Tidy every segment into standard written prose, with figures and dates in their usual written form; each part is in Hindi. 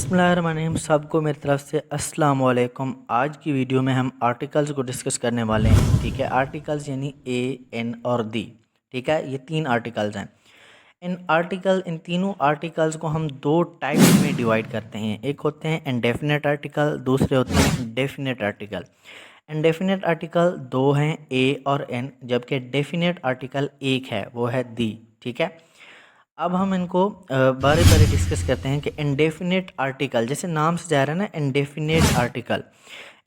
बिस्मिल्लाहिर्रहमानिर्रहीम। सबको मेरी तरफ से अस्सलाम वालेकुम। आज की वीडियो में हम आर्टिकल्स को डिस्कस करने वाले हैं। ठीक है, आर्टिकल्स यानी ए, एन और दी। ठीक है, ये तीन आर्टिकल्स हैं। इन तीनों आर्टिकल्स को हम दो टाइप्स में डिवाइड करते हैं। एक होते हैं इंडेफिनेट आर्टिकल, दूसरे होते हैं डेफिनेट आर्टिकल। इंडेफिनेट आर्टिकल दो हैं, ए और एन, जबकि डेफिनेट आर्टिकल एक है, वो है दी। ठीक है, अब हम इनको बारी बारी डिस्कस करते हैं कि इंडेफिनेट आर्टिकल, जैसे नाम से जा रहा है ना, इंडेफिनेट आर्टिकल।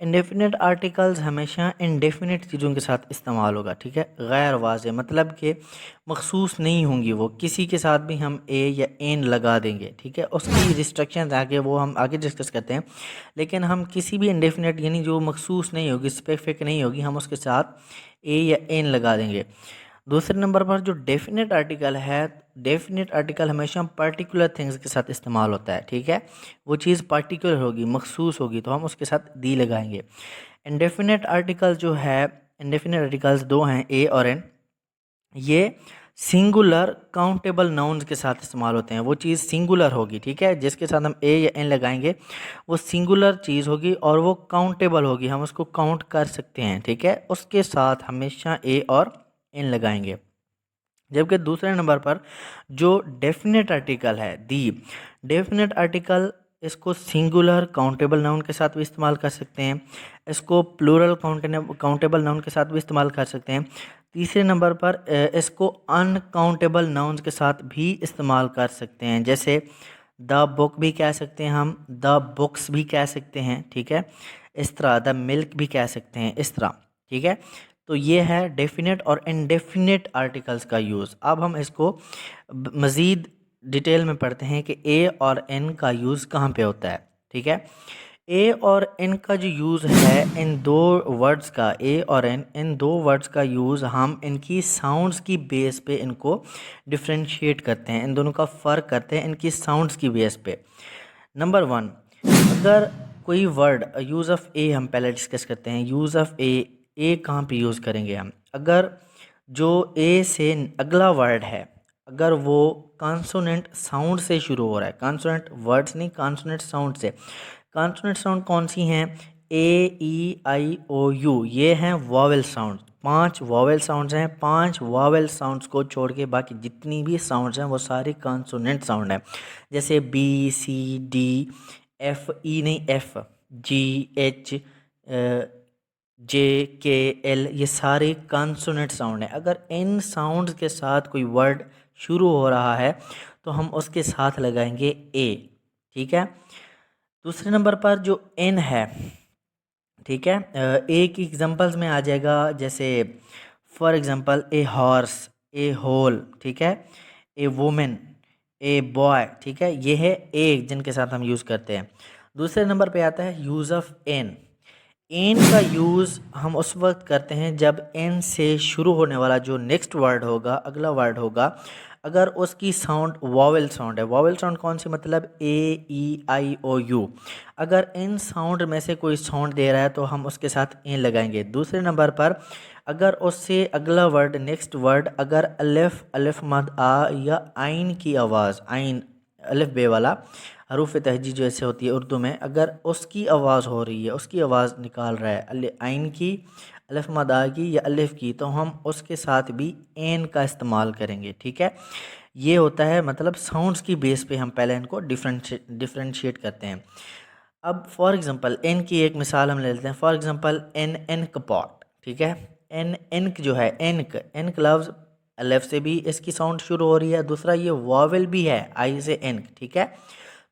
इंडेफिनेट आर्टिकल्स हमेशा इंडेफिनेट चीज़ों के साथ इस्तेमाल होगा। ठीक है, गैर वाज़े, मतलब कि मखसूस नहीं होंगी वो, किसी के साथ भी हम ए या एन लगा देंगे। ठीक है, उसकी रिस्ट्रिक्शन आगे वो हम आगे डिस्कस करते हैं। लेकिन हम किसी भी इंडेफिनेट यानी जो मखसूस नहीं होगी, स्पेसिफिक नहीं होगी, हम उसके साथ ए या एन लगा देंगे। दूसरे नंबर पर जो डेफिनेट आर्टिकल है, डेफिनेट आर्टिकल हमेशा पर्टिकुलर थिंग्स के साथ इस्तेमाल होता है। ठीक है, वो चीज़ पर्टिकुलर होगी, मखसूस होगी, तो हम उसके साथ दी लगाएंगे। इंडेफिनेट आर्टिकल जो है, इंडेफिनेट आर्टिकल्स दो हैं, ए और एन। ये सिंगुलर काउंटेबल नाउन्स के साथ इस्तेमाल होते हैं। वो चीज़ सिंगुलर होगी, ठीक है, जिसके साथ हम ए या एन लगाएंगे वो सिंगुलर चीज़ होगी और वो काउंटेबल होगी, हम उसको काउंट कर सकते हैं। ठीक है, उसके साथ हमेशा ए और एन लगाएंगे। जबकि दूसरे नंबर पर जो डेफिनेट आर्टिकल है, दी डेफिनेट आर्टिकल, इसको सिंगुलर काउंटेबल नाउन के साथ भी इस्तेमाल कर सकते हैं, इसको प्लूरल काउंटेबल नाउन के साथ भी इस्तेमाल कर सकते हैं। तीसरे नंबर पर इसको अनकाउंटेबल नाउन्स के साथ भी इस्तेमाल कर सकते हैं। जैसे द बुक भी कह सकते हैं हम, द बुक्स भी कह सकते हैं। ठीक है, इस तरह द मिल्क भी कह सकते हैं, इस तरह। ठीक है, तो ये है डेफिनेट और इनडेफिनेट आर्टिकल्स का यूज़। अब हम इसको मज़ीद डिटेल में पढ़ते हैं कि ए और एन का यूज़ कहाँ पे होता है। ठीक है, ए और एन का जो यूज़ है, इन दो वर्ड्स का, ए और एन, इन दो वर्ड्स का यूज़ हम इनकी साउंड्स की बेस पे इनको डिफ्रेंशिएट करते हैं, इन दोनों का फ़र्क करते हैं इनकी साउंड्स की बेस पे। नंबर वन, अगर कोई वर्ड, यूज़ ऑफ ए हम पहले डिस्कस करते हैं। यूज़ ऑफ ए कहाँ पे यूज़ करेंगे हम? अगर जो ए से अगला वर्ड है, अगर वो कॉन्सोनेंट साउंड से शुरू हो रहा है, कॉन्सोनेंट वर्ड्स नहीं, कॉन्सोनेंट साउंड से। कॉन्सोनेंट साउंड कौन सी हैं? ए, ई, आई, ओ, यू, ये हैं वॉवेल साउंड। 5 वॉवेल साउंड्स हैं। 5 वॉवेल साउंड्स को छोड़ के बाकी जितनी भी साउंड्स हैं वो सारी कॉन्सोनेंट साउंड हैं। जैसे बी, सी, डी, एफ, ई नहीं, एफ, जी, एच, जे, के, एल, ये सारे कॉन्सोनेंट साउंड हैं। अगर इन साउंड्स के साथ कोई वर्ड शुरू हो रहा है तो हम उसके साथ लगाएंगे ए। ठीक है, दूसरे नंबर पर जो एन है, ठीक है, ए की एग्जांपल्स में आ जाएगा। जैसे for example a horse, a whole, ठीक है, ए वुमेन, ए बॉय। ठीक है, ये है ए जिनके साथ हम यूज़ करते हैं। दूसरे नंबर पे आता है यूज़ ऑफ एन। एन का यूज़ हम उस वक्त करते हैं जब एन से शुरू होने वाला जो नेक्स्ट वर्ड होगा, अगला वर्ड होगा, अगर उसकी साउंड वॉवेल साउंड है। वॉवेल साउंड कौन सी? मतलब ए, ई, आई, ओ, यू। अगर इन साउंड में से कोई साउंड दे रहा है तो हम उसके साथ एन लगाएंगे। दूसरे नंबर पर अगर उससे अगला वर्ड, नेक्स्ट वर्ड, अगर अलिफ, अलिफ मद आ या आइन की आवाज़, आइन अलिफ बे वाला हरूफ तहजी जो ऐसे होती है उर्दू में, अगर उसकी आवाज़ हो रही है, उसकी आवाज़ निकाल रहा है, आइन की, अलिफ मद आ की या अलिफ की, तो हम उसके साथ भी एन का इस्तेमाल करेंगे। ठीक है, ये होता है, मतलब साउंड्स की बेस पे हम पहले इनको डिफ्रेंशिएट करते हैं। अब फॉर एग्जांपल एन की एक मिसाल हम ले लेते हैं। For example an, ink pot. ठीक है, एन, एनक जो है, एनक, एनक लफ्ज़ अलिफ से भी इसकी साउंड शुरू हो रही है। दूसरा ये वॉवेल भी है, आई से एनक। ठीक है,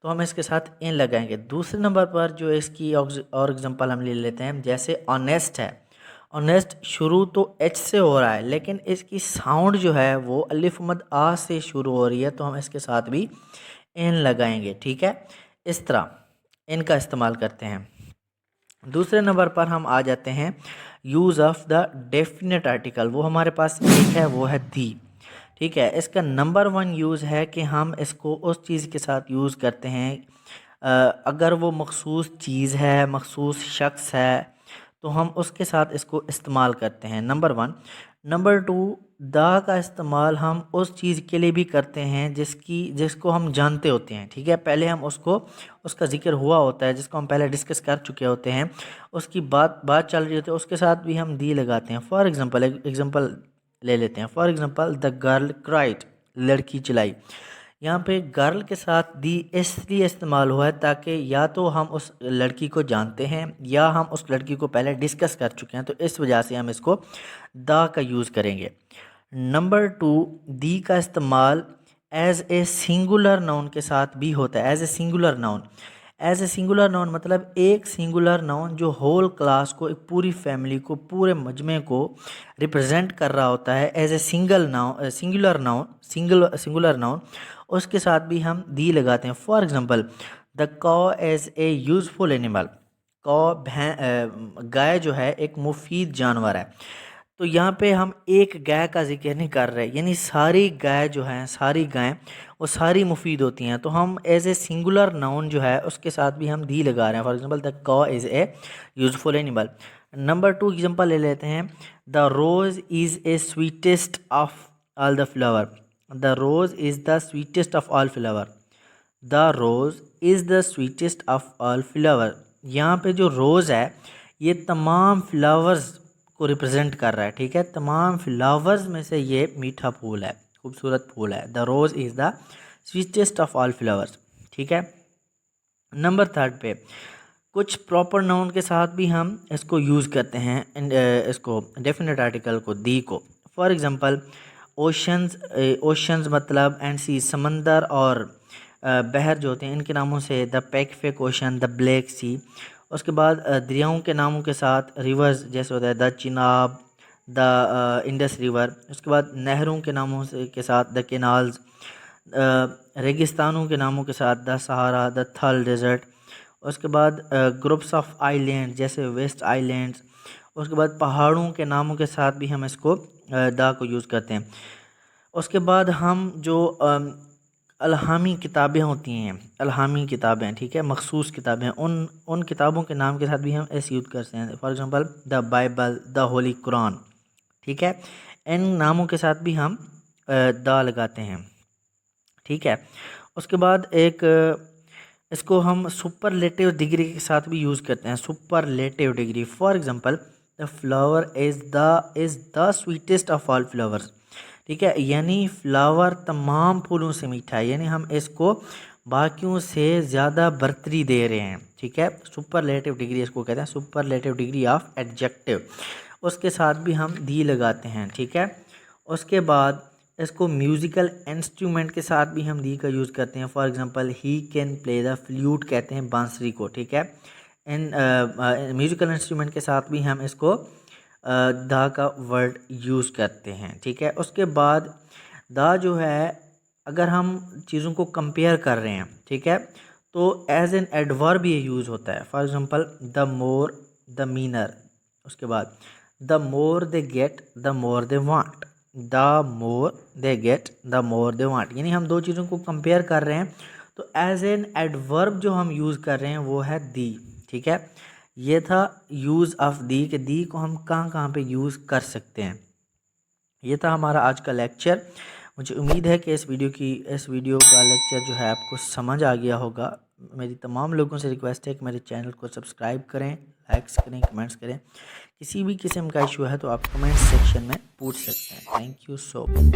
तो हम इसके साथ एन लगाएंगे। दूसरे नंबर पर जो इसकी और एग्जांपल हम ले लेते हैं, जैसे ऑनेस्ट है। ऑनेस्ट शुरू तो एच से हो रहा है लेकिन इसकी साउंड जो है वो अलिफ मद आ से शुरू हो रही है, तो हम इसके साथ भी एन लगाएंगे। ठीक है, इस तरह इनका इस्तेमाल करते हैं। दूसरे नंबर पर हम आ जाते हैं use of the definite article. वो हमारे पास एक है, वो है दी। ठीक है, इसका नंबर 1 यूज़ है कि हम इसको उस चीज़ के साथ यूज़ करते हैं अगर वो मखसूस चीज़ है, मखसूस शख्स है, तो हम उसके साथ इसको इस्तेमाल करते हैं, नंबर 1। नंबर 2, दा का इस्तेमाल हम उस चीज़ के लिए भी करते हैं जिसको हम जानते होते हैं, ठीक है। पहले हम उसका जिक्र हुआ होता है, जिसको हम पहले डिस्कस कर चुके होते हैं, उसकी बात चल रही होती है, उसके साथ भी हम दी लगाते हैं। फॉर एग्ज़ाम्पल ले लेते हैं। For example the girl cried, लड़की चिल्लाई। यहाँ पे गर्ल के साथ दी इसलिए इस्तेमाल हुआ है ताकि या तो हम उस लड़की को जानते हैं या हम उस लड़की को पहले डिस्कस कर चुके हैं, तो इस वजह से हम इसको दा का यूज़ करेंगे। नंबर 2, दी का इस्तेमाल एज ए सिंगुलर नाउन के साथ भी होता है। As a singular noun, as a singular noun मतलब एक सिंगुलर नाउन जो होल क्लास को, एक पूरी फैमिली को, पूरे मजमे को रिप्रेजेंट कर रहा होता है। एज ए सिंगुलर नाउन उसके साथ भी हम दी लगाते हैं। फॉर एग्जांपल द कॉ एज ए यूज़फुल एनिमल। गाय जो है एक मुफीद जानवर है। तो यहाँ पे हम एक गाय का जिक्र नहीं कर रहे, यानी सारी गाय जो हैं, सारी गायें वो सारी मुफीद होती हैं। तो हम एज ए सिंगुलर नाउन जो है उसके साथ भी हम दी लगा रहे हैं। For example the cow is a useful animal. Number 2 example ले लेते हैं। The rose is a sweetest of all the flower. The rose is the sweetest of all flower. The rose is the sweetest of all flower. यहाँ पे जो रोज़ है ये तमाम फ्लावर्स को रिप्रेजेंट कर रहा है, ठीक है। तमाम फ्लावर्स में से ये मीठा फूल है, खूबसूरत फूल है। The rose is the sweetest of all flowers, ठीक है। नंबर 3 पे कुछ प्रॉपर नाउन के साथ भी हम इसको यूज़ करते हैं, इसको डेफिनेट आर्टिकल को, दी को। फॉर एग्जांपल ओशंस मतलब एंड सी, समंदर और बहर जो होते हैं इनके नामों से the Pacific Ocean, the Black Sea. उसके बाद दरियाओं के नामों के साथ रिवर्स जैसे होता है the Chenab, the Indus river. उसके बाद नहरों के नामों से के साथ द केनाल्स। रेगिस्तानों के नामों के साथ द सहारा, द थल डेजर्ट। उसके बाद ग्रुप्स ऑफ आइलैंड जैसे वेस्ट आइलैंड्स। उसके बाद पहाड़ों के नामों के साथ भी हम इसको दा को यूज़ करते हैं। उसके बाद हम जो अलहामी किताबें होती हैं, अलहामी किताबें, ठीक है, मखसूस किताबें, उन किताबों के नाम के साथ भी हम ऐसे यूज़ करते हैं। For example the Bible, the Holi Quran, ठीक है। इन नामों के साथ भी हम दा लगाते हैं, ठीक है। उसके बाद इसको हम सुपरलेटिव डिग्री के साथ भी यूज़ करते हैं। Superlative degree, for example the flower is the sweetest of all flowers, ठीक है। यानी फ्लावर तमाम फूलों से मीठा है, यानी हम इसको बाकियों से ज़्यादा बर्तरी दे रहे हैं, ठीक है। सुपरलेटिव डिग्री इसको कहते हैं, सुपरलेटिव डिग्री ऑफ एडजेक्टिव। उसके साथ भी हम दी लगाते हैं, ठीक है। उसके बाद इसको म्यूज़िकल इंस्ट्रूमेंट के साथ भी हम दी का यूज़ करते हैं। For example he can play the flute, कहते हैं बांसुरी को, ठीक है। इन म्यूज़िकल इंस्ट्रूमेंट के साथ भी हम इसको दा का वर्ड यूज़ करते हैं, ठीक है। उसके बाद दा जो है अगर हम चीज़ों को कंपेयर कर रहे हैं, ठीक है, तो एज एन एडवर्ब ये यूज़ होता है। For example the more the merrier. उसके बाद the more they get the more they want. The more they get the more they want, यानी हम दो चीज़ों को कंपेयर कर रहे हैं, तो एज एन एडवर्ब जो हम यूज़ कर रहे हैं वो है दी, ठीक है। ये था यूज़ ऑफ दी, कि दी को हम कहाँ कहाँ पे यूज़ कर सकते हैं। ये था हमारा आज का लेक्चर। मुझे उम्मीद है कि इस वीडियो का लेक्चर जो है आपको समझ आ गया होगा। मेरी तमाम लोगों से रिक्वेस्ट है कि मेरे चैनल को सब्सक्राइब करें, लाइक्स करें, कमेंट्स करें। किसी भी किस्म का इशू है तो आप कमेंट सेक्शन में पूछ सकते हैं। Thank you so much.